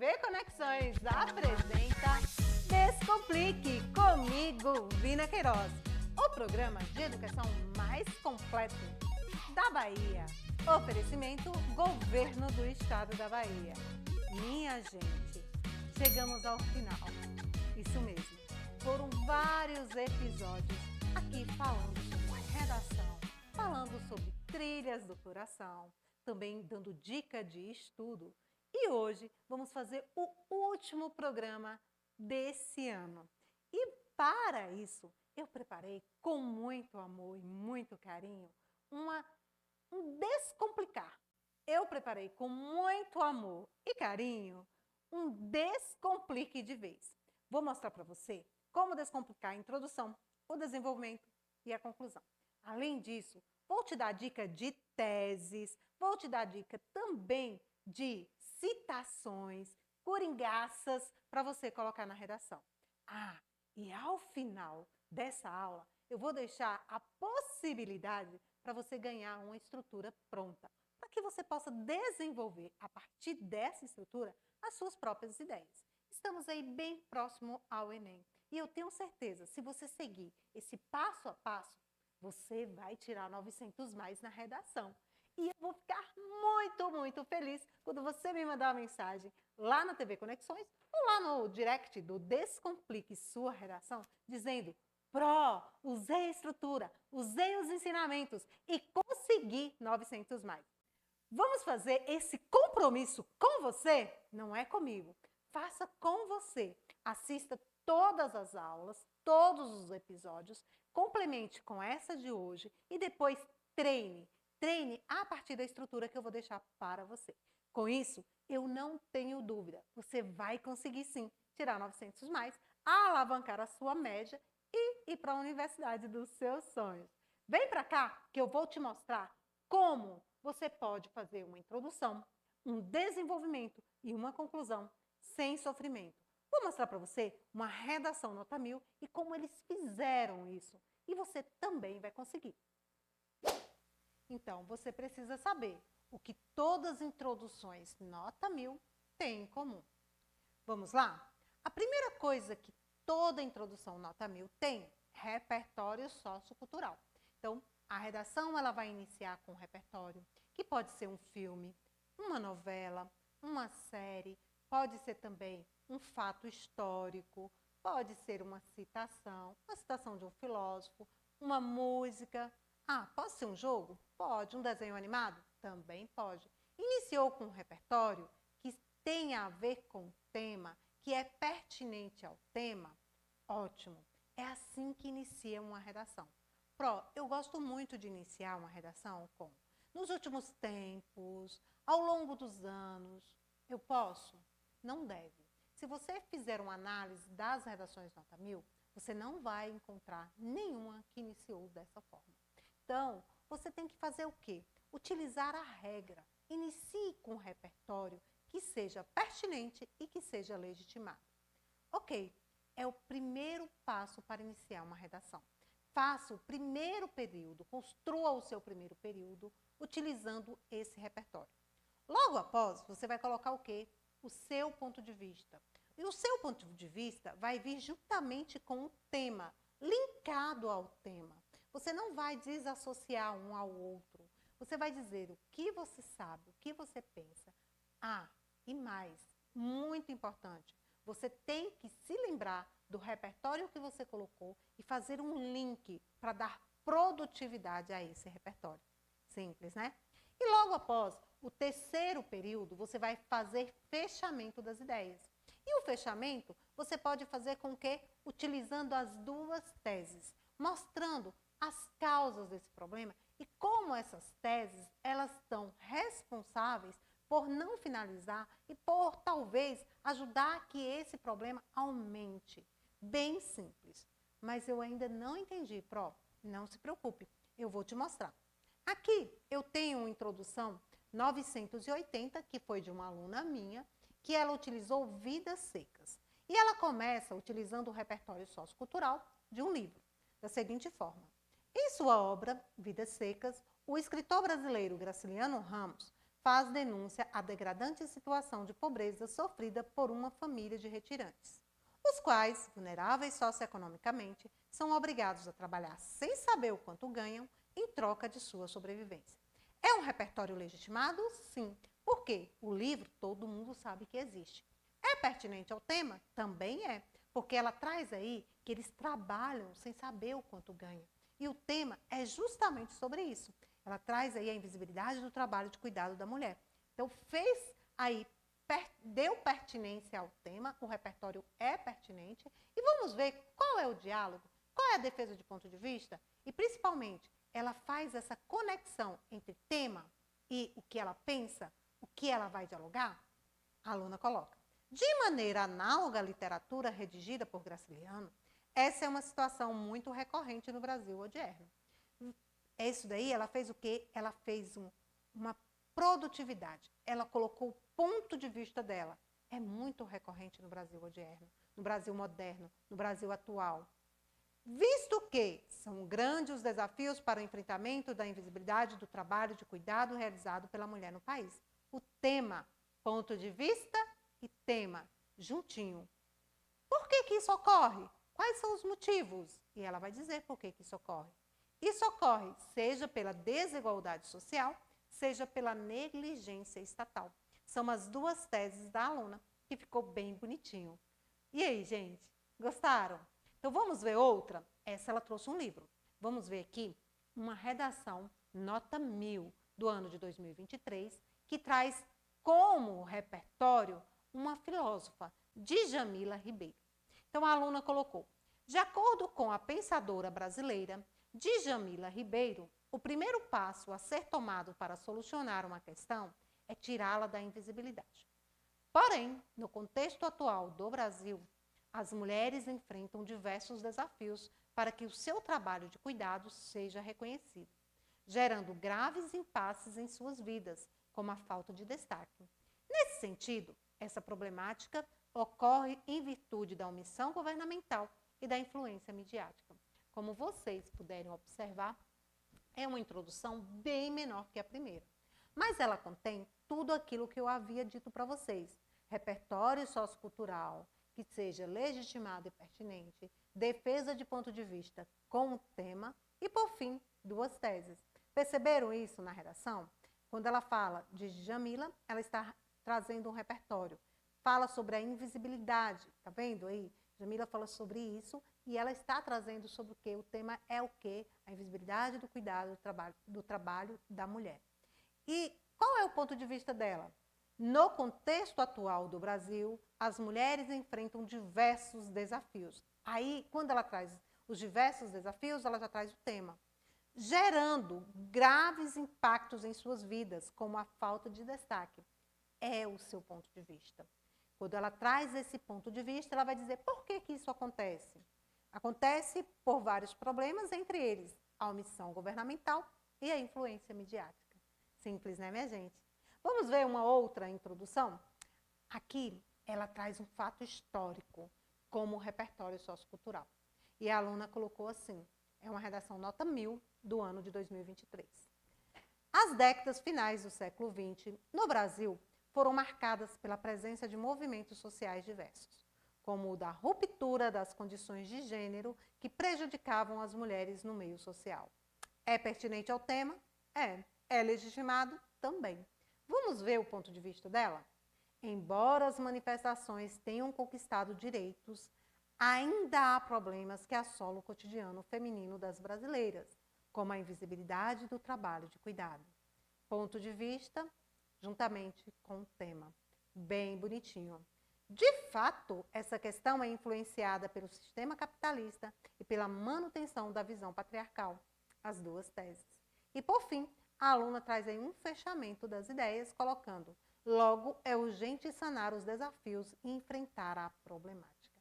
TV Conexões apresenta Descomplique comigo, Vina Queiroz, o programa de educação mais completo da Bahia. Oferecimento Governo do Estado da Bahia. Minha gente, chegamos ao final. Isso mesmo, foram vários episódios aqui falando sobre redação, falando sobre trilhas do coração, também dando dica de estudo. E hoje vamos fazer o último programa desse ano. E para isso, eu preparei com muito amor e muito carinho um descomplicar. Eu preparei com muito amor e carinho um descomplique de vez. Vou mostrar para você como descomplicar a introdução, o desenvolvimento e a conclusão. Além disso, vou te dar dica de teses, vou te dar dica também de citações, coringaças para você colocar na redação. E ao final dessa aula, eu vou deixar a possibilidade para você ganhar uma estrutura pronta, para que você possa desenvolver, a partir dessa estrutura, as suas próprias ideias. Estamos aí bem próximo ao Enem. E eu tenho certeza, se você seguir esse passo a passo, você vai tirar 900 mais na redação. E eu vou ficar muito, muito feliz quando você me mandar uma mensagem lá na TV Conexões ou lá no direct do Descomplique Sua Redação, dizendo: Pró, usei a estrutura, usei os ensinamentos e consegui 900 mais. Vamos fazer esse compromisso com você? Não é comigo. Faça com você. Assista todas as aulas, todos os episódios, complemente com essa de hoje e depois treine. Treine a partir da estrutura que eu vou deixar para você. Com isso, eu não tenho dúvida, você vai conseguir sim tirar 900 mais, alavancar a sua média e ir para a universidade dos seus sonhos. Vem para cá que eu vou te mostrar como você pode fazer uma introdução, um desenvolvimento e uma conclusão sem sofrimento. Vou mostrar para você uma redação nota 1000 e como eles fizeram isso. E você também vai conseguir. Então, você precisa saber o que todas as introduções nota 1000 têm em comum. Vamos lá? A primeira coisa que toda introdução nota 1000 tem, repertório sociocultural. Então, a redação ela vai iniciar com um repertório, que pode ser um filme, uma novela, uma série, pode ser também um fato histórico, pode ser uma citação de um filósofo, uma música. Pode ser um jogo? Pode. Um desenho animado? Também pode. Iniciou com um repertório que tem a ver com o tema, que é pertinente ao tema? Ótimo. É assim que inicia uma redação. Eu gosto muito de iniciar uma redação com nos últimos tempos, ao longo dos anos. Eu posso? Não deve. Se você fizer uma análise das redações nota 1000, você não vai encontrar nenhuma que iniciou dessa forma. Então, você tem que fazer o quê? Utilizar a regra. Inicie com um repertório que seja pertinente e que seja legitimado. Ok, é o primeiro passo para iniciar uma redação. Faça o primeiro período, construa o seu primeiro período utilizando esse repertório. Logo após, você vai colocar o quê? O seu ponto de vista. E o seu ponto de vista vai vir juntamente com o tema, linkado ao tema. Você não vai desassociar um ao outro. Você vai dizer o que você sabe, o que você pensa. E mais, muito importante, você tem que se lembrar do repertório que você colocou e fazer um link para dar produtividade a esse repertório. Simples, né? E logo após o terceiro período, você vai fazer fechamento das ideias. E o fechamento você pode fazer com o quê? Utilizando as duas teses, mostrando as causas desse problema e como essas teses elas estão responsáveis por não finalizar e por talvez ajudar que esse problema aumente. Bem simples. Mas eu ainda não entendi, Não se preocupe, eu vou te mostrar. Aqui eu tenho uma introdução 980, que foi de uma aluna minha, que ela utilizou Vidas Secas. E ela começa utilizando o repertório sociocultural de um livro, da seguinte forma. Em sua obra, Vidas Secas, o escritor brasileiro Graciliano Ramos faz denúncia à degradante situação de pobreza sofrida por uma família de retirantes, os quais, vulneráveis socioeconomicamente, são obrigados a trabalhar sem saber o quanto ganham em troca de sua sobrevivência. É um repertório legitimado? Sim. Por quê? O livro todo mundo sabe que existe. É pertinente ao tema? Também é, porque ela traz aí que eles trabalham sem saber o quanto ganham. E o tema é justamente sobre isso. Ela traz aí a invisibilidade do trabalho de cuidado da mulher. Então, deu pertinência ao tema, o repertório é pertinente. E vamos ver qual é o diálogo, qual é a defesa de ponto de vista e, principalmente, ela faz essa conexão entre tema e o que ela pensa, o que ela vai dialogar. A aluna coloca: de maneira análoga à literatura redigida por Graciliano, essa é uma situação muito recorrente no Brasil odierno. Isso daí, ela fez o quê? Ela fez uma produtividade. Ela colocou o ponto de vista dela. É muito recorrente no Brasil odierno, no Brasil moderno, no Brasil atual. Visto que são grandes os desafios para o enfrentamento da invisibilidade do trabalho de cuidado realizado pela mulher no país. O tema, ponto de vista e tema, juntinho. Por que isso ocorre? Quais são os motivos? E ela vai dizer por que isso ocorre. Isso ocorre seja pela desigualdade social, seja pela negligência estatal. São as duas teses da aluna, que ficou bem bonitinho. E aí, gente, gostaram? Então, vamos ver outra? Essa ela trouxe um livro. Vamos ver aqui uma redação, nota 1000, do ano de 2023, que traz como repertório uma filósofa, Djamila Ribeiro. Então, a aluna colocou: de acordo com a pensadora brasileira Djamila Ribeiro, o primeiro passo a ser tomado para solucionar uma questão é tirá-la da invisibilidade. Porém, no contexto atual do Brasil, as mulheres enfrentam diversos desafios para que o seu trabalho de cuidado seja reconhecido, gerando graves impasses em suas vidas, como a falta de destaque. Nesse sentido, essa problemática ocorre em virtude da omissão governamental e da influência midiática. Como vocês puderem observar, é uma introdução bem menor que a primeira, mas ela contém tudo aquilo que eu havia dito para vocês: repertório sociocultural, que seja legitimado e pertinente, defesa de ponto de vista com o tema e, por fim, duas teses. Perceberam isso na redação? Quando ela fala de Djamila, ela está trazendo um repertório. Fala sobre a invisibilidade, tá vendo aí? Djamila fala sobre isso e ela está trazendo sobre o quê? O tema é o quê? A invisibilidade do cuidado do trabalho da mulher. E qual é o ponto de vista dela? No contexto atual do Brasil, as mulheres enfrentam diversos desafios. Aí, quando ela traz os diversos desafios, ela já traz o tema, gerando graves impactos em suas vidas, como a falta de destaque. É o seu ponto de vista. Quando ela traz esse ponto de vista, ela vai dizer por que isso acontece. Acontece por vários problemas, entre eles a omissão governamental e a influência midiática. Simples, né, minha gente? Vamos ver uma outra introdução? Aqui, ela traz um fato histórico como repertório sociocultural. E a aluna colocou assim, é uma redação nota 1000 do ano de 2023. As décadas finais do século XX, no Brasil, foram marcadas pela presença de movimentos sociais diversos, como o da ruptura das condições de gênero que prejudicavam as mulheres no meio social. É pertinente ao tema? É. É legitimado? Também. Vamos ver o ponto de vista dela? Embora as manifestações tenham conquistado direitos, ainda há problemas que assolam o cotidiano feminino das brasileiras, como a invisibilidade do trabalho de cuidado. Ponto de vista, juntamente com o tema. Bem bonitinho. De fato, essa questão é influenciada pelo sistema capitalista e pela manutenção da visão patriarcal, as duas teses. E, por fim, a aluna traz aí um fechamento das ideias, colocando: logo, é urgente sanar os desafios e enfrentar a problemática.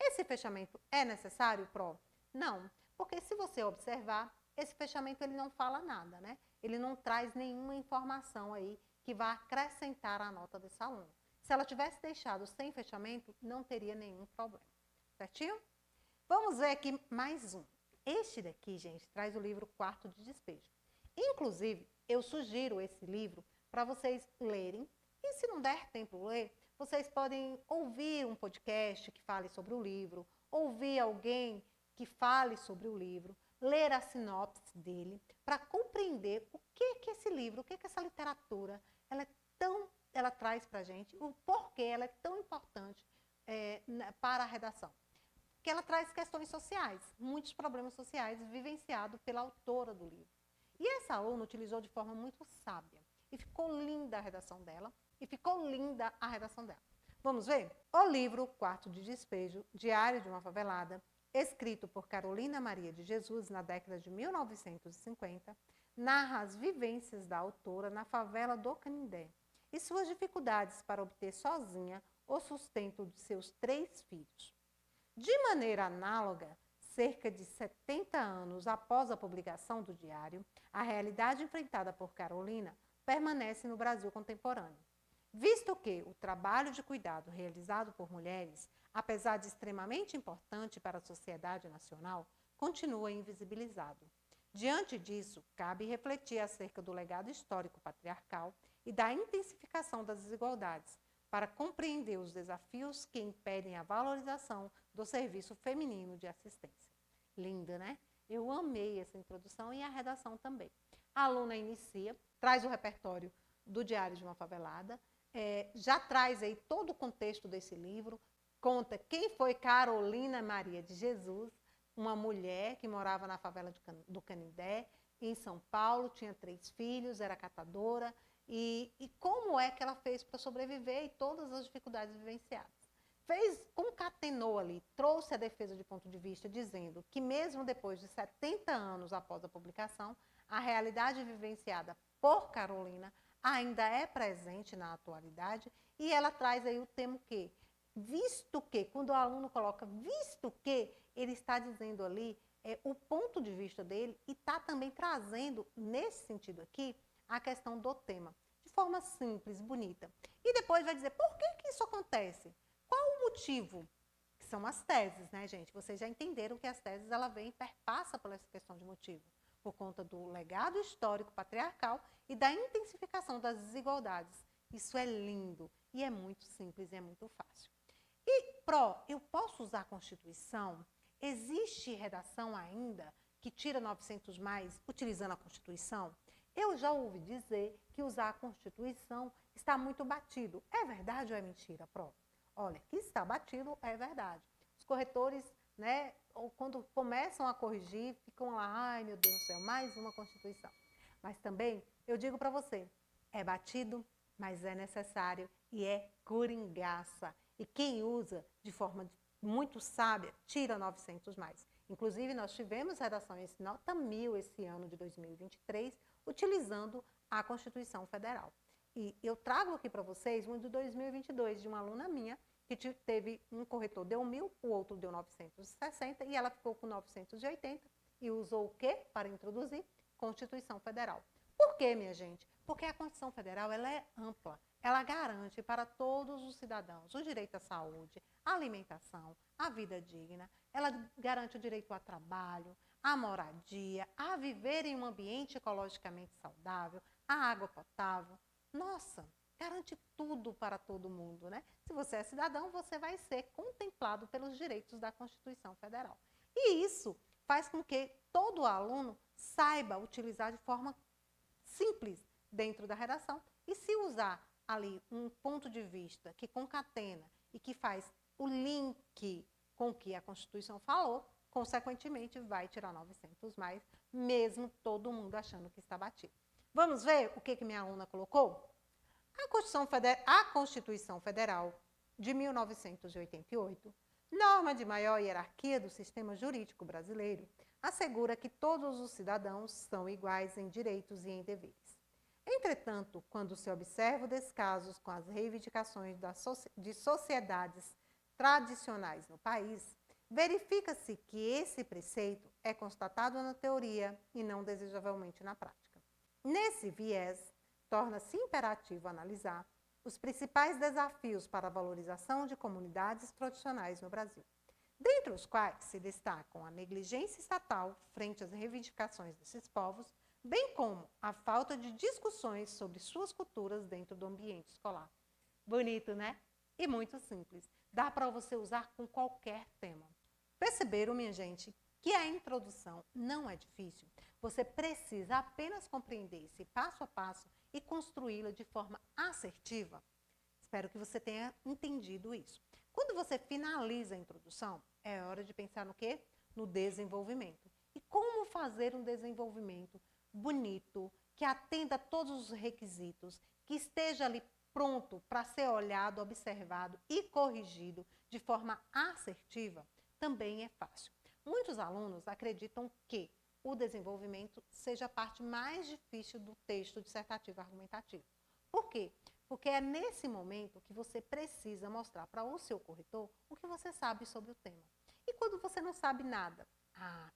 Esse fechamento é necessário, Pro? Não, porque se você observar, esse fechamento ele não fala nada, né? Ele não traz nenhuma informação aí que vá acrescentar a nota desse aluno. Se ela tivesse deixado sem fechamento, não teria nenhum problema. Certinho? Vamos ver aqui mais um. Este daqui, gente, traz o livro Quarto de Despejo. Inclusive, eu sugiro esse livro para vocês lerem. E se não der tempo ler, vocês podem ouvir um podcast que fale sobre o livro, ouvir alguém que fale sobre o livro, ler a sinopse dele, para compreender o que esse livro, o que essa literatura, ela traz para a gente, o porquê ela é tão importante para a redação. Porque ela traz questões sociais, muitos problemas sociais vivenciados pela autora do livro. E essa aluna utilizou de forma muito sábia. E ficou linda a redação dela. Vamos ver? O livro Quarto de Despejo, Diário de uma Favelada, escrito por Carolina Maria de Jesus na década de 1950, narra as vivências da autora na favela do Canindé e suas dificuldades para obter sozinha o sustento de seus 3 filhos. De maneira análoga, cerca de 70 anos após a publicação do diário, a realidade enfrentada por Carolina permanece no Brasil contemporâneo, visto que o trabalho de cuidado realizado por mulheres, apesar de extremamente importante para a sociedade nacional, continua invisibilizado. Diante disso, cabe refletir acerca do legado histórico patriarcal e da intensificação das desigualdades, para compreender os desafios que impedem a valorização do serviço feminino de assistência. Linda, né? Eu amei essa introdução e a redação também. A aluna inicia, traz o repertório do Diário de uma Favelada, já traz aí todo o contexto desse livro, conta quem foi Carolina Maria de Jesus, uma mulher que morava na favela do Canindé, em São Paulo, tinha 3 filhos, era catadora, e como é que ela fez para sobreviver e todas as dificuldades vivenciadas. Concatenou ali, trouxe a defesa de ponto de vista, dizendo que mesmo depois de 70 anos após a publicação, a realidade vivenciada por Carolina ainda é presente na atualidade, e ela traz aí o termo que, visto que, quando o aluno coloca visto que, ele está dizendo ali o ponto de vista dele e está também trazendo, nesse sentido aqui, a questão do tema, de forma simples, bonita. E depois vai dizer, por que isso acontece? Qual o motivo? Que são as teses, né, gente? Vocês já entenderam que as teses, ela vem e perpassa por essa questão de motivo, por conta do legado histórico patriarcal e da intensificação das desigualdades. Isso é lindo e é muito simples e é muito fácil. E, eu posso usar a Constituição? Existe redação ainda que tira 900 mais utilizando a Constituição? Eu já ouvi dizer que usar a Constituição está muito batido. É verdade ou é mentira, Pró? Olha, que está batido é verdade. Os corretores, né, quando começam a corrigir, ficam lá, ai meu Deus do céu, mais uma Constituição. Mas também, eu digo para você, é batido, mas é necessário e é coringaça. E quem usa de forma muito sábia, tira 900 mais. Inclusive, nós tivemos redações nota 1000 esse ano de 2023, utilizando a Constituição Federal. E eu trago aqui para vocês um de 2022, de uma aluna minha, que teve um corretor deu 1000, o outro deu 960, e ela ficou com 980, e usou o quê para introduzir? Constituição Federal. Por quê, minha gente? Porque a Constituição Federal ela é ampla. Ela garante para todos os cidadãos o direito à saúde, à alimentação, à vida digna. Ela garante o direito ao trabalho, à moradia, a viver em um ambiente ecologicamente saudável, à água potável. Nossa, garante tudo para todo mundo, né? Se você é cidadão, você vai ser contemplado pelos direitos da Constituição Federal. E isso faz com que todo aluno saiba utilizar de forma simples dentro da redação. E se usar ali um ponto de vista que concatena e que faz o link com o que a Constituição falou, consequentemente vai tirar 900 mais, mesmo todo mundo achando que está batido. Vamos ver o que minha aluna colocou? A Constituição Federal de 1988, norma de maior hierarquia do sistema jurídico brasileiro, assegura que todos os cidadãos são iguais em direitos e em deveres. Entretanto, quando se observa o descaso com as reivindicações de sociedades tradicionais no país, verifica-se que esse preceito é constatado na teoria e não desejavelmente na prática. Nesse viés, torna-se imperativo analisar os principais desafios para a valorização de comunidades tradicionais no Brasil, dentre os quais se destacam a negligência estatal frente às reivindicações desses povos, bem como a falta de discussões sobre suas culturas dentro do ambiente escolar. Bonito, né? E muito simples. Dá para você usar com qualquer tema. Perceberam, minha gente, que a introdução não é difícil? Você precisa apenas compreender esse passo a passo e construí-la de forma assertiva. Espero que você tenha entendido isso. Quando você finaliza a introdução, é hora de pensar no quê? No desenvolvimento. E como fazer um desenvolvimento bonito, que atenda a todos os requisitos, que esteja ali pronto para ser olhado, observado e corrigido de forma assertiva, também é fácil. Muitos alunos acreditam que o desenvolvimento seja a parte mais difícil do texto dissertativo argumentativo. Por quê? Porque é nesse momento que você precisa mostrar para o seu corretor o que você sabe sobre o tema. E quando você não sabe nada?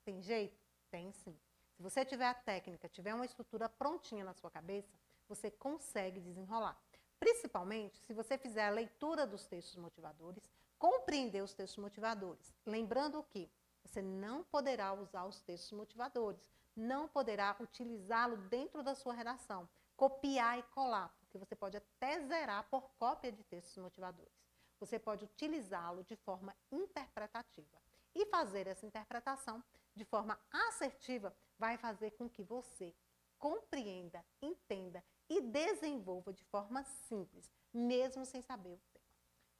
Tem jeito? Tem sim. Se você tiver a técnica, tiver uma estrutura prontinha na sua cabeça, você consegue desenrolar. Principalmente se você fizer a leitura dos textos motivadores, compreender os textos motivadores. Lembrando que você não poderá usar os textos motivadores, não poderá utilizá-lo dentro da sua redação, copiar e colar, porque você pode até zerar por cópia de textos motivadores. Você pode utilizá-lo de forma interpretativa. E fazer essa interpretação de forma assertiva vai fazer com que você compreenda, entenda e desenvolva de forma simples, mesmo sem saber o tema.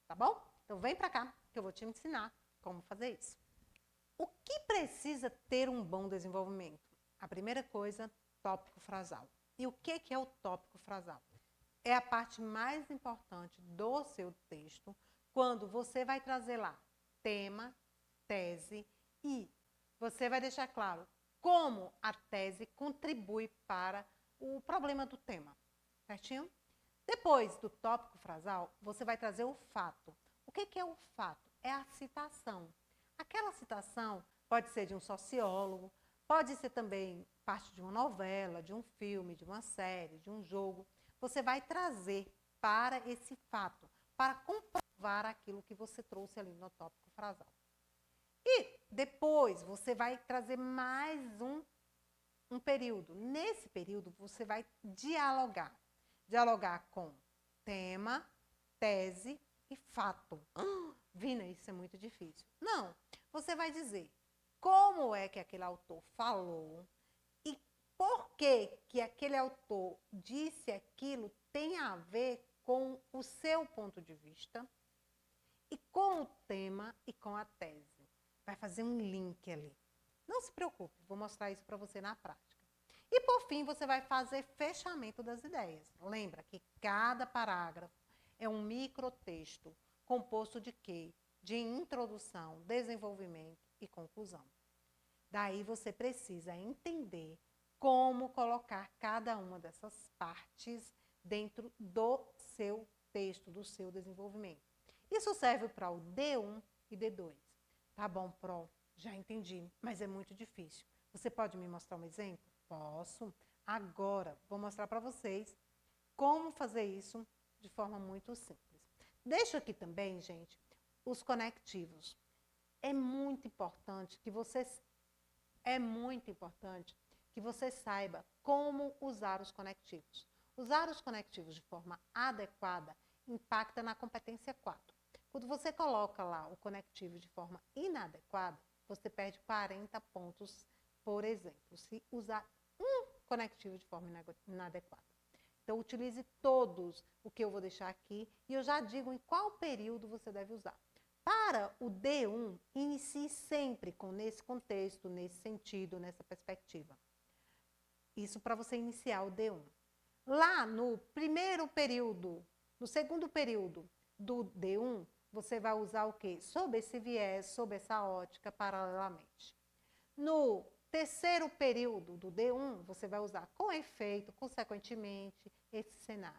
Tá bom? Então vem pra cá que eu vou te ensinar como fazer isso. O que precisa ter um bom desenvolvimento? A primeira coisa, tópico frasal. E o que é o tópico frasal? É a parte mais importante do seu texto, quando você vai trazer lá tema, tese e você vai deixar claro como a tese contribui para o problema do tema, certinho? Depois do tópico frasal, você vai trazer o fato. O que é o fato? É a citação. Aquela citação pode ser de um sociólogo, pode ser também parte de uma novela, de um filme, de uma série, de um jogo. Você vai trazer para esse fato, para comprovar aquilo que você trouxe ali no tópico frasal. E depois você vai trazer mais um período. Nesse período você vai dialogar. Dialogar com tema, tese e fato. Vina, isso é muito difícil. Não, você vai dizer como é que aquele autor falou e por que aquele autor disse aquilo tem a ver com o seu ponto de vista e com o tema e com a tese. Vai fazer um link ali. Não se preocupe, vou mostrar isso para você na prática. E por fim, você vai fazer fechamento das ideias. Lembra que cada parágrafo é um microtexto composto de quê? De introdução, desenvolvimento e conclusão. Daí você precisa entender como colocar cada uma dessas partes dentro do seu texto, do seu desenvolvimento. Isso serve para o D1 e D2. Tá bom, Pro, já entendi, mas é muito difícil. Você pode me mostrar um exemplo? Posso. Agora, vou mostrar para vocês como fazer isso de forma muito simples. Deixo aqui também, gente, os conectivos. É muito importante que você saiba como usar os conectivos. Usar os conectivos de forma adequada impacta na competência 4. Quando você coloca lá o conectivo de forma inadequada, você perde 40 pontos, por exemplo, se usar um conectivo de forma inadequada. Então, utilize todos o que eu vou deixar aqui e eu já digo em qual período você deve usar. Para o D1, inicie sempre nesse contexto, nesse sentido, nessa perspectiva. Isso para você iniciar o D1. Lá no primeiro período, no segundo período do D1, você vai usar o quê? Sob esse viés, sob essa ótica, paralelamente. No terceiro período do D1, você vai usar com efeito, consequentemente, esse cenário.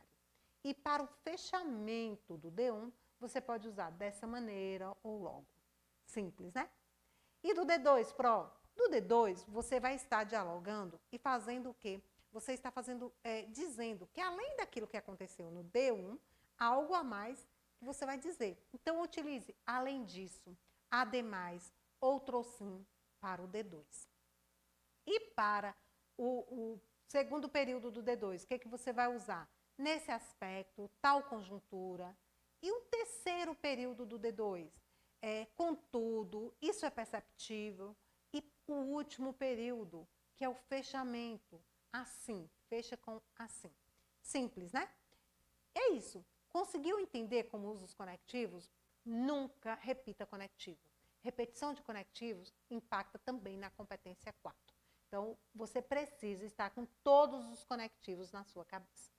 E para o fechamento do D1, você pode usar dessa maneira ou logo. Simples, né? E do D2, Pro? Do D2, você vai estar dialogando e fazendo o quê? Você está dizendo que além daquilo que aconteceu no D1, algo a mais que você vai dizer. Então, utilize além disso, ademais, outro sim para o D2. E para o segundo período do D2, o que você vai usar? Nesse aspecto, tal conjuntura. E o terceiro período do D2, contudo, isso é perceptível. E o último período, que é o fechamento, assim, fecha com assim. Simples, né? É isso. Conseguiu entender como usa os conectivos? Nunca repita conectivo. Repetição de conectivos impacta também na competência 4. Então, você precisa estar com todos os conectivos na sua cabeça.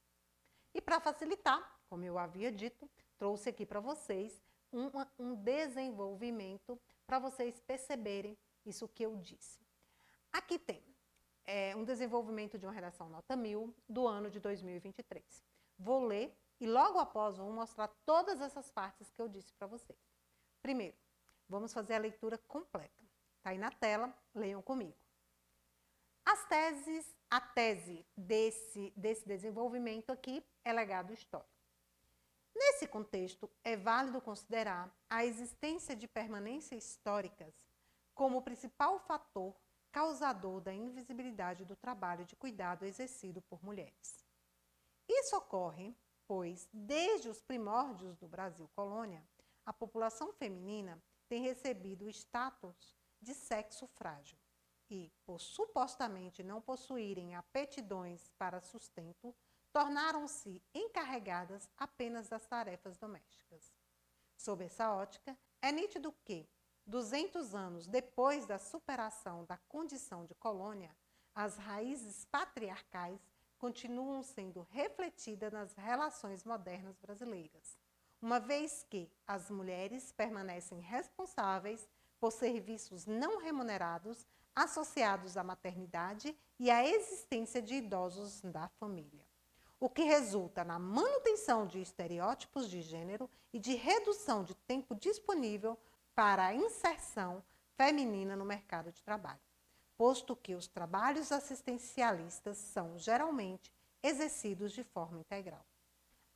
E para facilitar, como eu havia dito, trouxe aqui para vocês um desenvolvimento para vocês perceberem isso que eu disse. Aqui tem um desenvolvimento de uma redação nota 1000 do ano de 2023. Vou ler e logo após vou mostrar todas essas partes que eu disse para vocês. Primeiro, vamos fazer a leitura completa. Está aí na tela, leiam comigo. A tese desse desenvolvimento aqui é legado histórico. Nesse contexto, é válido considerar a existência de permanências históricas como o principal fator causador da invisibilidade do trabalho de cuidado exercido por mulheres. Isso ocorre, pois, desde os primórdios do Brasil colônia, a população feminina tem recebido o status de sexo frágil e, por supostamente não possuírem aptidões para sustento, tornaram-se encarregadas apenas das tarefas domésticas. Sob essa ótica, é nítido que, 200 anos depois da superação da condição de colônia, as raízes patriarcais continuam sendo refletidas nas relações modernas brasileiras, uma vez que as mulheres permanecem responsáveis por serviços não remunerados associados à maternidade e à existência de idosos da família, o que resulta na manutenção de estereótipos de gênero e de redução de tempo disponível para a inserção feminina no mercado de trabalho, posto que os trabalhos assistencialistas são geralmente exercidos de forma integral.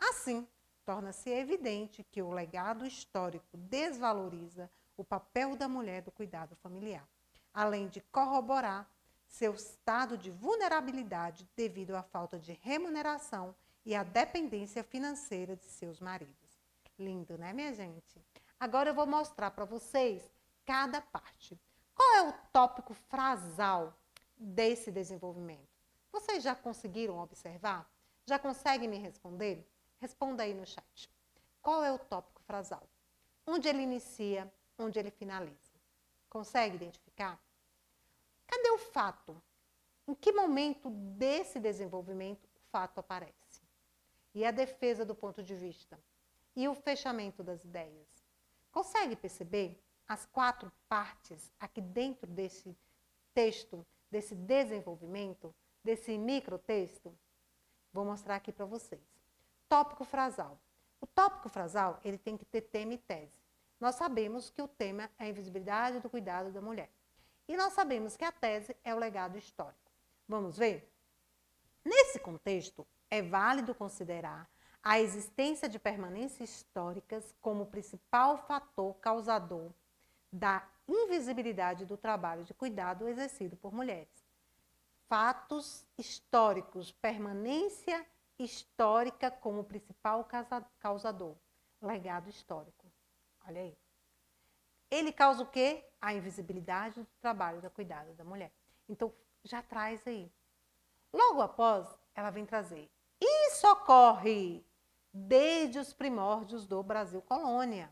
Assim, torna-se evidente que o legado histórico desvaloriza o papel da mulher do cuidado familiar, além de corroborar seu estado de vulnerabilidade devido à falta de remuneração e à dependência financeira de seus maridos. Lindo, né, minha gente? Agora eu vou mostrar para vocês cada parte. Qual é o tópico frasal desse desenvolvimento? Vocês já conseguiram observar? Já conseguem me responder? Responda aí no chat. Qual é o tópico frasal? Onde ele inicia, onde ele finaliza? Consegue identificar? Cadê o fato? Em que momento desse desenvolvimento o fato aparece? E a defesa do ponto de vista? E o fechamento das ideias? Consegue perceber as 4 partes aqui dentro desse texto, desse desenvolvimento, desse microtexto? Vou mostrar aqui para vocês. Tópico frasal. O tópico frasal, ele tem que ter tema e tese. Nós sabemos que o tema é a invisibilidade do cuidado da mulher. E nós sabemos que a tese é o legado histórico. Vamos ver? Nesse contexto, é válido considerar a existência de permanências históricas como principal fator causador da invisibilidade do trabalho de cuidado exercido por mulheres. Fatos históricos, permanência histórica como principal causador, legado histórico. Olha aí. Ele causa o quê? A invisibilidade do trabalho de cuidado da mulher. Então, já traz aí. Logo após, ela vem trazer. Isso ocorre desde os primórdios do Brasil colônia.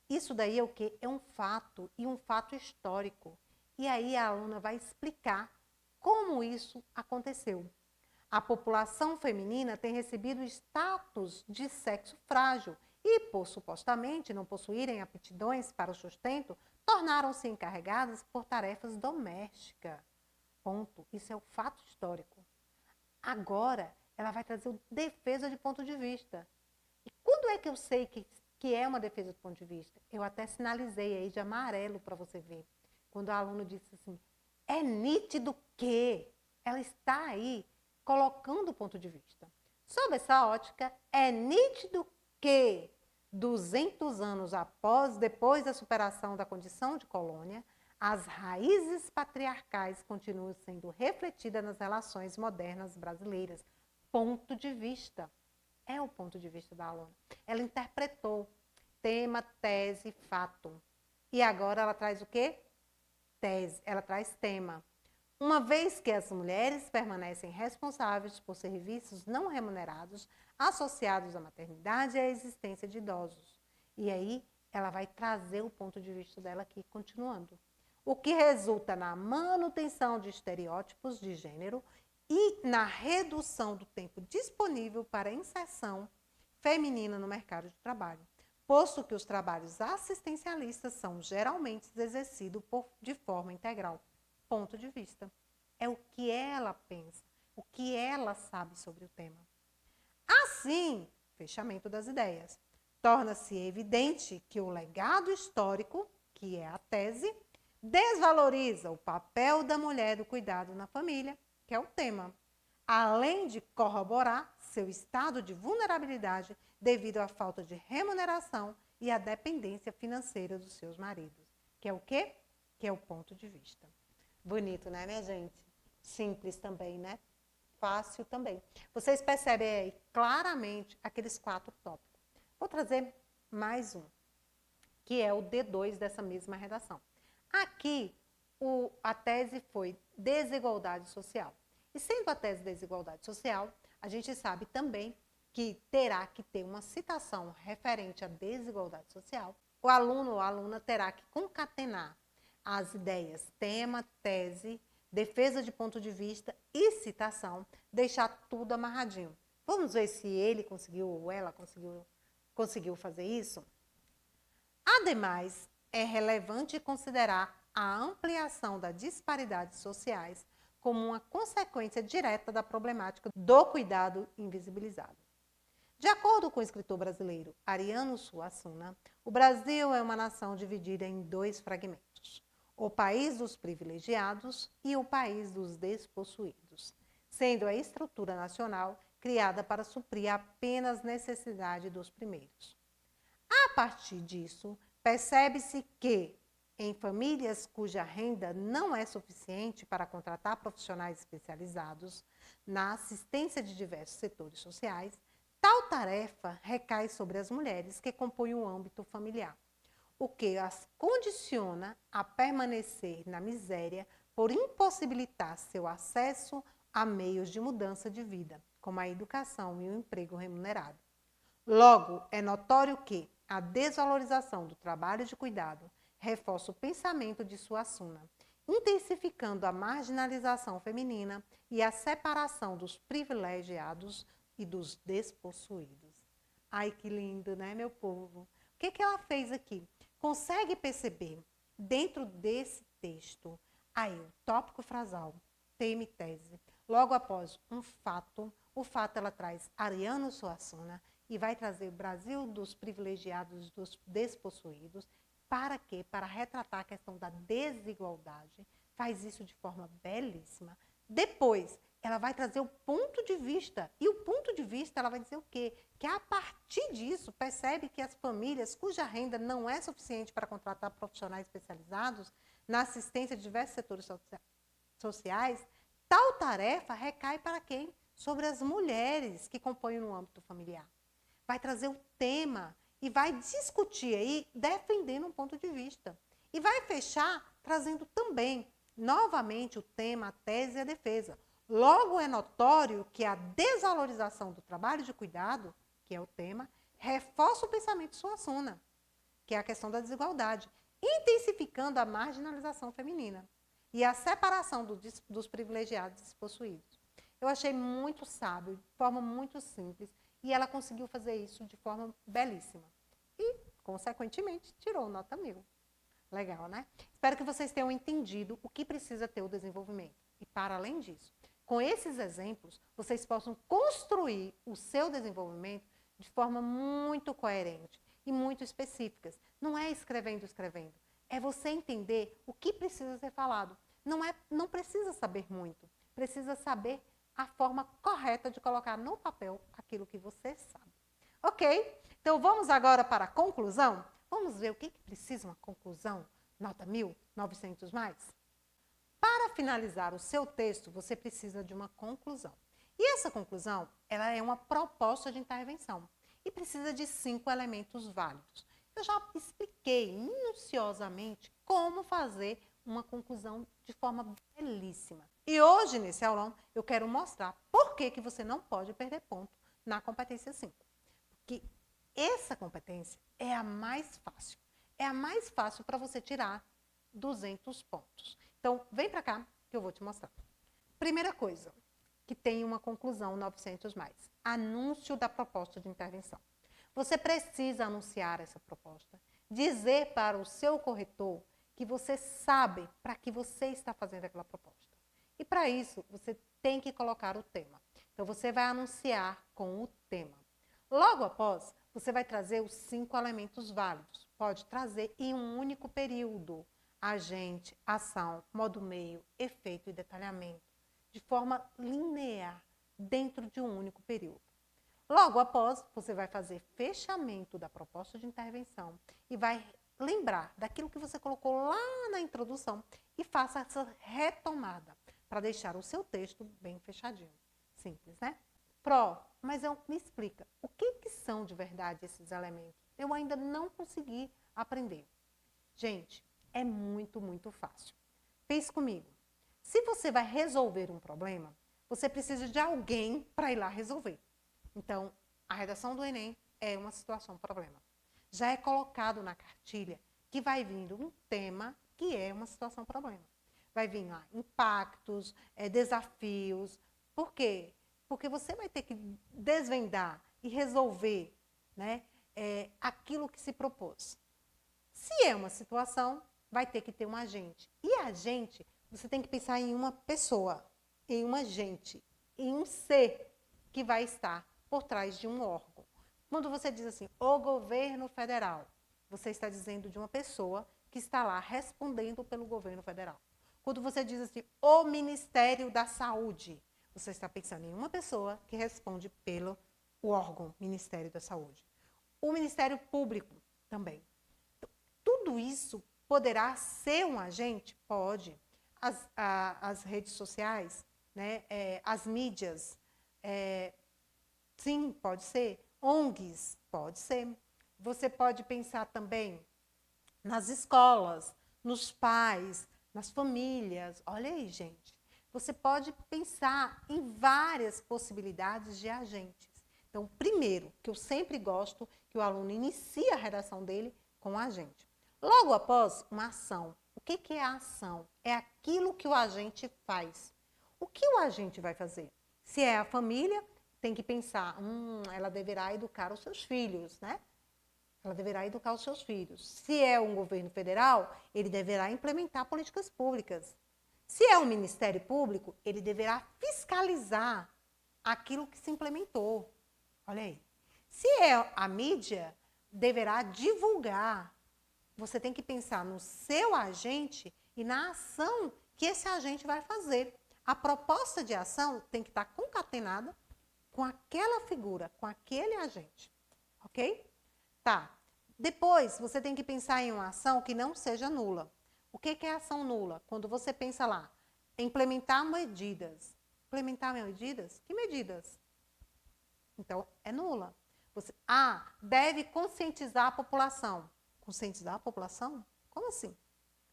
Isso daí é o quê? É um fato, e um fato histórico. E aí a aluna vai explicar como isso aconteceu. A população feminina tem recebido status de sexo frágil e, por supostamente não possuírem aptidões para o sustento, tornaram-se encarregadas por tarefas domésticas. Ponto. Isso é o fato histórico. Agora, ela vai trazer o defesa de ponto de vista. E quando é que eu sei que é uma defesa de ponto de vista? Eu até sinalizei aí de amarelo para você ver. Quando a aluna disse assim, é nítido que ela está aí colocando o ponto de vista. Sob essa ótica, é nítido que 200 anos depois da superação da condição de colônia, as raízes patriarcais continuam sendo refletidas nas relações modernas brasileiras. Ponto de vista. É o ponto de vista da aluna. Ela interpretou tema, tese, fato. E agora ela traz o quê? Tese. Ela traz tema. Uma vez que as mulheres permanecem responsáveis por serviços não remunerados associados à maternidade e à existência de idosos. E aí ela vai trazer o ponto de vista dela aqui, continuando. O que resulta na manutenção de estereótipos de gênero e na redução do tempo disponível para a inserção feminina no mercado de trabalho, posto que os trabalhos assistencialistas são geralmente exercidos de forma integral. Ponto de vista. É o que ela pensa, o que ela sabe sobre o tema. Assim, fechamento das ideias. Torna-se evidente que o legado histórico, que é a tese, desvaloriza o papel da mulher do cuidado na família, que é o tema, além de corroborar seu estado de vulnerabilidade devido à falta de remuneração e à dependência financeira dos seus maridos. Que é o quê? Que é o ponto de vista. Bonito, né, minha gente? Simples também, né? Fácil também. Vocês percebem aí claramente aqueles 4 tópicos. Vou trazer mais um, que é o D2 dessa mesma redação. Aqui, a tese foi desigualdade social. E sendo a tese desigualdade social, a gente sabe também que terá que ter uma citação referente à desigualdade social. O aluno ou a aluna terá que concatenar as ideias tema, tese, defesa de ponto de vista e citação, deixar tudo amarradinho. Vamos ver se ele conseguiu ou ela conseguiu fazer isso? Ademais, é relevante considerar a ampliação das disparidades sociais como uma consequência direta da problemática do cuidado invisibilizado. De acordo com o escritor brasileiro Ariano Suassuna, o Brasil é uma nação dividida em 2 fragmentos: o país dos privilegiados e o país dos despossuídos, sendo a estrutura nacional criada para suprir apenas necessidade dos primeiros. A partir disso, percebe-se que, em famílias cuja renda não é suficiente para contratar profissionais especializados na assistência de diversos setores sociais, tal tarefa recai sobre as mulheres que compõem o âmbito familiar, o que as condiciona a permanecer na miséria por impossibilitar seu acesso a meios de mudança de vida, como a educação e o emprego remunerado. Logo, é notório que a desvalorização do trabalho de cuidado reforça o pensamento de Suassuna, intensificando a marginalização feminina e a separação dos privilegiados e dos despossuídos. Ai, que lindo, né, meu povo? O que ela fez aqui? Consegue perceber, dentro desse texto, aí o tópico frasal, tema e tese, logo após um fato, o fato ela traz Ariano Suassuna e vai trazer o Brasil dos privilegiados, dos despossuídos. Para quê? Para retratar a questão da desigualdade. Faz isso de forma belíssima. Depois, ela vai trazer o ponto de vista. E o ponto de vista, ela vai dizer o quê? Que a partir disso, percebe que as famílias cuja renda não é suficiente para contratar profissionais especializados na assistência de diversos setores sociais, tal tarefa recai para quem? Sobre as mulheres que compõem no âmbito familiar. Vai trazer o tema e vai discutir aí, defendendo um ponto de vista. E vai fechar trazendo também, novamente, o tema, a tese e a defesa. Logo, é notório que a desvalorização do trabalho de cuidado, que é o tema, reforça o pensamento de Suassuna, que é a questão da desigualdade, intensificando a marginalização feminina e a separação dos privilegiados e despossuídos. Eu achei muito sábio, de forma muito simples, e ela conseguiu fazer isso de forma belíssima. E, consequentemente, tirou nota 1000. Legal, né? Espero que vocês tenham entendido o que precisa ter o desenvolvimento. E, para além disso, com esses exemplos, vocês possam construir o seu desenvolvimento de forma muito coerente e muito específicas. Não é escrevendo, é você entender o que precisa ser falado. Não precisa saber muito, precisa saber a forma correta de colocar no papel aquilo que você sabe. Ok? Então, vamos agora para a conclusão? Vamos ver o que precisa uma conclusão Nota 1000? 900 mais? Para finalizar o seu texto, você precisa de uma conclusão. E essa conclusão, ela é uma proposta de intervenção e precisa de 5 elementos válidos. Eu já expliquei minuciosamente como fazer uma conclusão de forma belíssima. E hoje, nesse aulão, eu quero mostrar por que você não pode perder ponto na competência 5. Porque essa competência é a mais fácil. É a mais fácil para você tirar 200 pontos. Então, vem para cá que eu vou te mostrar. Primeira coisa, que tem uma conclusão 900 mais. Anúncio da proposta de intervenção. Você precisa anunciar essa proposta, dizer para o seu corretor que você sabe para que você está fazendo aquela proposta. E para isso, você tem que colocar o tema. Então, você vai anunciar com o tema. Logo após, você vai trazer os 5 elementos válidos. Pode trazer em um único período. Agente, ação, modo meio, efeito e detalhamento. De forma linear, dentro de um único período. Logo após, você vai fazer fechamento da proposta de intervenção e vai lembrar daquilo que você colocou lá na introdução e faça essa retomada para deixar o seu texto bem fechadinho. Simples, né? Mas me explica, o que são de verdade esses elementos? Eu ainda não consegui aprender. Gente, é muito, muito fácil. Pense comigo. Se você vai resolver um problema, você precisa de alguém para ir lá resolver. Então, a redação do Enem é uma situação problema. Já é colocado na cartilha que vai vindo um tema que é uma situação problema. Vai vir lá impactos, desafios. Por quê? Porque você vai ter que desvendar e resolver, né, aquilo que se propôs. Se é uma situação, vai ter que ter um agente. E agente, você tem que pensar em uma pessoa, em um agente, em um ser que vai estar por trás de um órgão. Quando você diz assim, o governo federal, você está dizendo de uma pessoa que está lá respondendo pelo governo federal. Quando você diz assim, o Ministério da Saúde, você está pensando em uma pessoa que responde pelo órgão Ministério da Saúde. O Ministério Público também. Tudo isso poderá ser um agente? Pode. As redes sociais, né? As mídias, sim, pode ser. ONGs, pode ser. Você pode pensar também nas escolas, nos pais, nas famílias. Olha aí, gente. Você pode pensar em várias possibilidades de agentes. Então, primeiro, que eu sempre gosto que o aluno inicie a redação dele com o agente. Logo após, uma ação. O que é a ação? É aquilo que o agente faz. O que o agente vai fazer? Se é a família, tem que pensar, ela deverá educar os seus filhos, né? Ela deverá educar os seus filhos. Se é um governo federal, ele deverá implementar políticas públicas. Se é um Ministério Público, ele deverá fiscalizar aquilo que se implementou. Olha aí. Se é a mídia, deverá divulgar. Você tem que pensar no seu agente e na ação que esse agente vai fazer. A proposta de ação tem que estar concatenada com aquela figura, com aquele agente. Ok? Tá. Depois, você tem que pensar em uma ação que não seja nula. O que é ação nula? Quando você pensa lá, implementar medidas. Implementar medidas? Que medidas? Então, é nula. Você, deve conscientizar a população. Conscientizar a população? Como assim?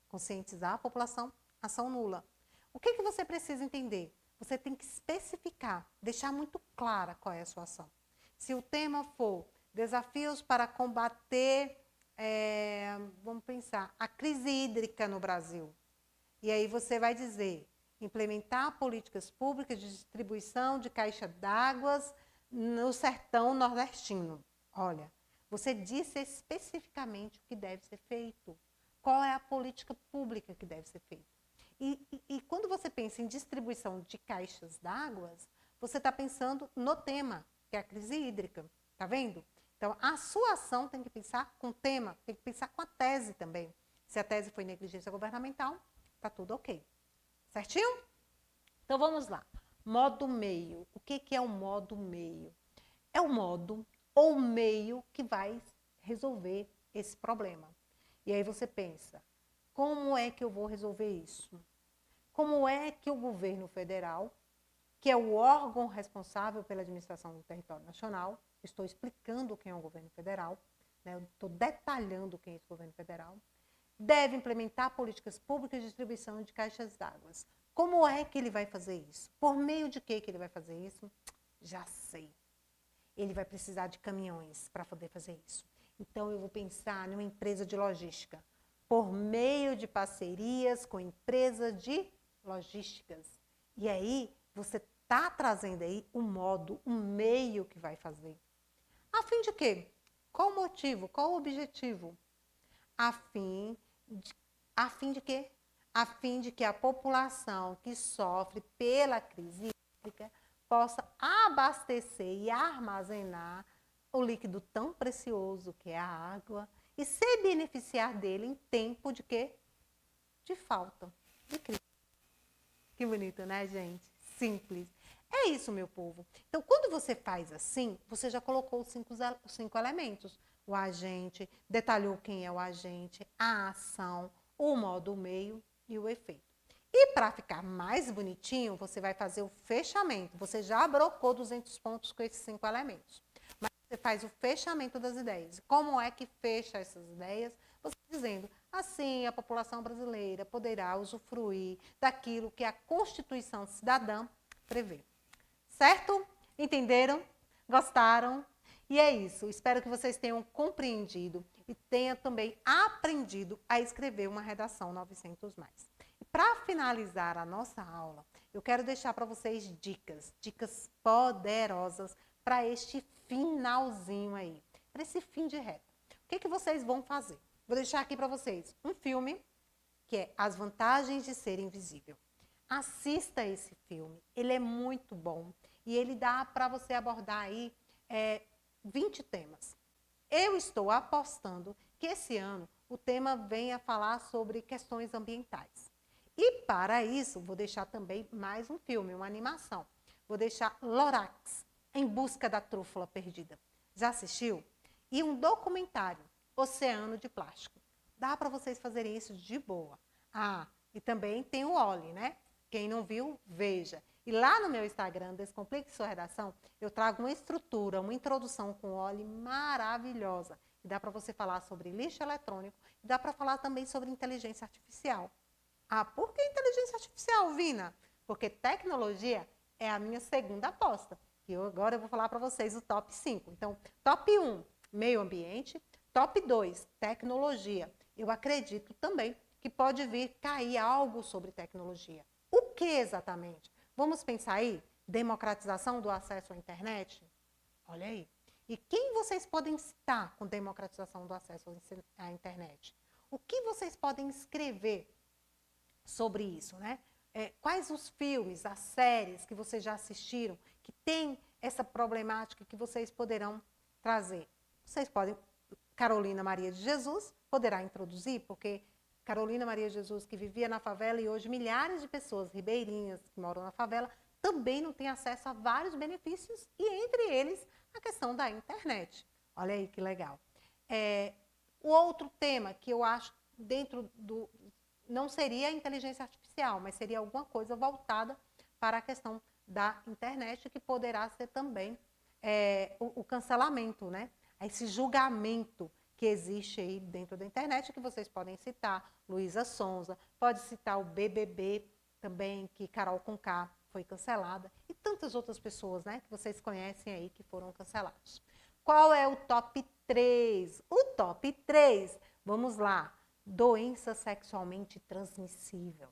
Conscientizar a população, ação nula. O que você precisa entender? Você tem que especificar, deixar muito clara qual é a sua ação. Se o tema for desafios para combater, vamos pensar, a crise hídrica no Brasil. E aí você vai dizer, implementar políticas públicas de distribuição de caixa d'água no sertão nordestino. Olha, você disse especificamente o que deve ser feito. Qual é a política pública que deve ser feita? E quando você pensa em distribuição de caixas d'água, você está pensando no tema, que é a crise hídrica. Tá vendo? Então, a sua ação tem que pensar com o tema, tem que pensar com a tese também. Se a tese foi negligência governamental, tá tudo ok. Certinho? Então, vamos lá. Modo meio. O que é o modo meio? É o modo ou meio que vai resolver esse problema. E aí você pensa, Como é que eu vou resolver isso? Como é que o governo federal, que é o órgão responsável pela administração do território nacional, estou explicando quem é o governo federal, né? Eu estou detalhando quem é esse governo federal, deve implementar políticas públicas de distribuição de caixas d'água. Como é que ele vai fazer isso? Por meio de que ele vai fazer isso? Já sei. Ele vai precisar de caminhões para poder fazer isso. Então, eu vou pensar numa empresa de logística, por meio de parcerias com empresas de logísticas. E aí, você está trazendo aí um modo, um meio que vai fazer. A fim de quê? Qual o motivo? Qual o objetivo? A fim de quê? A fim de que a população que sofre pela crise hídrica possa abastecer e armazenar o líquido tão precioso que é a água e se beneficiar dele em tempo de quê? De falta, de crise. Que bonito, né, gente? Simples. É isso, meu povo. Então, quando você faz assim, você já colocou os cinco elementos. O agente, detalhou quem é o agente, a ação, o modo, o meio e o efeito. E para ficar mais bonitinho, você vai fazer o fechamento. Você já brocou 200 pontos com esses 5 elementos. Mas você faz o fechamento das ideias. Como é que fecha essas ideias? Você dizendo, assim, a população brasileira poderá usufruir daquilo que a Constituição Cidadã prevê. Certo? Entenderam? Gostaram? E é isso. Espero que vocês tenham compreendido e tenham também aprendido a escrever uma redação 900+. Para finalizar a nossa aula, eu quero deixar para vocês dicas poderosas para este finalzinho aí, para esse fim de reta. O que vocês vão fazer? Vou deixar aqui para vocês um filme que é As Vantagens de Ser Invisível. Assista esse filme, ele é muito bom e ele dá para você abordar aí 20 temas. Eu estou apostando que esse ano o tema venha falar sobre questões ambientais. E para isso, vou deixar também mais um filme, uma animação. Vou deixar Lorax, Em Busca da Trúfula Perdida. Já assistiu? E um documentário, Oceano de Plástico. Dá para vocês fazerem isso de boa. Ah, e também tem o Oli, né? Quem não viu, veja. E lá no meu Instagram, Descomplique Sua Redação, eu trago uma estrutura, uma introdução com Oli maravilhosa. E dá para você falar sobre lixo eletrônico e dá para falar também sobre inteligência artificial. Ah, por que inteligência artificial, Vina? Porque tecnologia é a minha segunda aposta. E agora eu vou falar para vocês o top 5. Então, top 1, meio ambiente. Top 2, tecnologia. Eu acredito também que pode vir cair algo sobre tecnologia. O que exatamente? Vamos pensar aí? Democratização do acesso à internet? Olha aí. E quem vocês podem citar com democratização do acesso à internet? O que vocês podem escrever sobre isso, né? Quais os filmes, as séries que vocês já assistiram que tem essa problemática que vocês poderão trazer? Vocês podem, Carolina Maria de Jesus poderá introduzir, porque Carolina Maria de Jesus, que vivia na favela e hoje milhares de pessoas ribeirinhas que moram na favela, também não têm acesso a vários benefícios e entre eles a questão da internet. Olha aí que legal. O outro tema que eu acho dentro do... não seria a inteligência artificial, mas seria alguma coisa voltada para a questão da internet, que poderá ser também o cancelamento, né? Esse julgamento que existe aí dentro da internet, que vocês podem citar Luísa Sonza, pode citar o BBB também, que Carol Conká foi cancelada, e tantas outras pessoas, né, que vocês conhecem aí que foram cancelados. Qual é o top 3? O top 3, vamos lá. Doença sexualmente transmissível.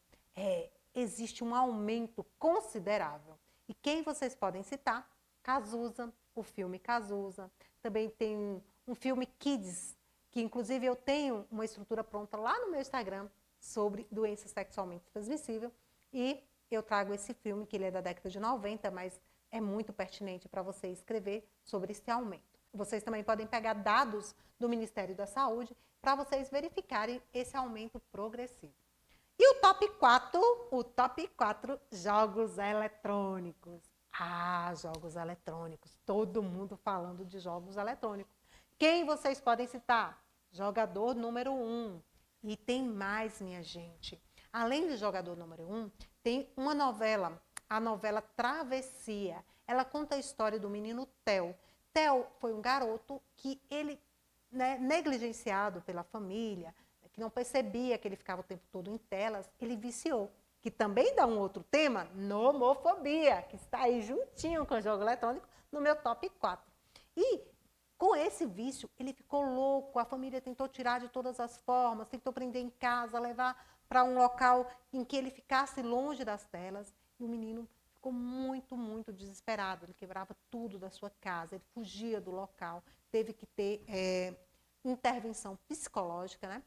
Existe um aumento considerável. E quem vocês podem citar? Cazuza, o filme Cazuza. Também tem um filme Kids, que inclusive eu tenho uma estrutura pronta lá no meu Instagram sobre doença sexualmente transmissível. E eu trago esse filme, que ele é da década de 90, mas é muito pertinente para você escrever sobre esse aumento. Vocês também podem pegar dados do Ministério da Saúde para vocês verificarem esse aumento progressivo. E o top 4, jogos eletrônicos. Ah, jogos eletrônicos. Todo mundo falando de jogos eletrônicos. Quem vocês podem citar? Jogador número 1, E tem mais, minha gente. Além de Jogador Número 1, tem uma novela, a novela Travessia. Ela conta a história do menino Theo. Theo foi um garoto que ele, negligenciado pela família, que não percebia que ele ficava o tempo todo em telas, ele viciou. Que também dá um outro tema, nomofobia, que está aí juntinho com o jogo eletrônico no meu top 4. E com esse vício, ele ficou louco, a família tentou tirar de todas as formas, tentou prender em casa, levar para um local em que ele ficasse longe das telas. E o menino ficou muito, muito desesperado. Ele quebrava tudo da sua casa, ele fugia do local, teve que ter intervenção psicológica, né,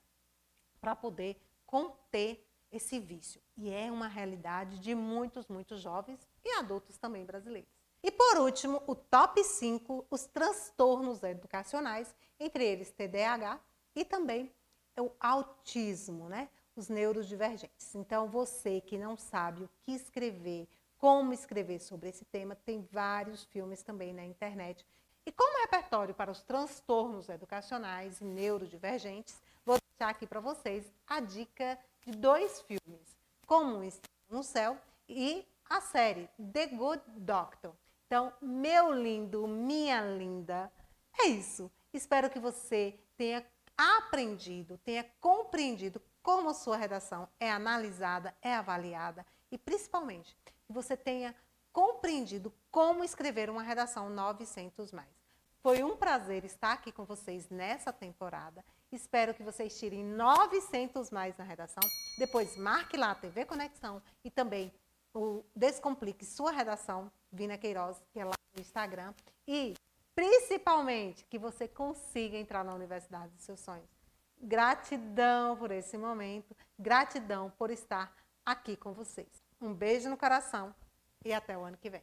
para poder conter esse vício. E é uma realidade de muitos, muitos jovens e adultos também brasileiros. E por último, o top 5, os transtornos educacionais, entre eles TDAH e também o autismo, né? Os neurodivergentes. Então, você que não sabe o que escrever, como escrever sobre esse tema, tem vários filmes também na internet. E como repertório para os transtornos educacionais e neurodivergentes, vou deixar aqui para vocês a dica de 2 filmes, Como um Estranho no Céu e a série The Good Doctor. Então, meu lindo, minha linda, é isso. Espero que você tenha aprendido, tenha compreendido como sua redação é analisada, é avaliada e, principalmente, que você tenha compreendido como escrever uma redação 900+. Foi um prazer estar aqui com vocês nessa temporada. Espero que vocês tirem 900+ na redação. Depois, marque lá a TV Conexão e também o Descomplique Sua Redação, Vina Queiroz, que é lá no Instagram. E, principalmente, que você consiga entrar na universidade dos seus sonhos. Gratidão por esse momento, gratidão por estar aqui com vocês. Um beijo no coração e até o ano que vem.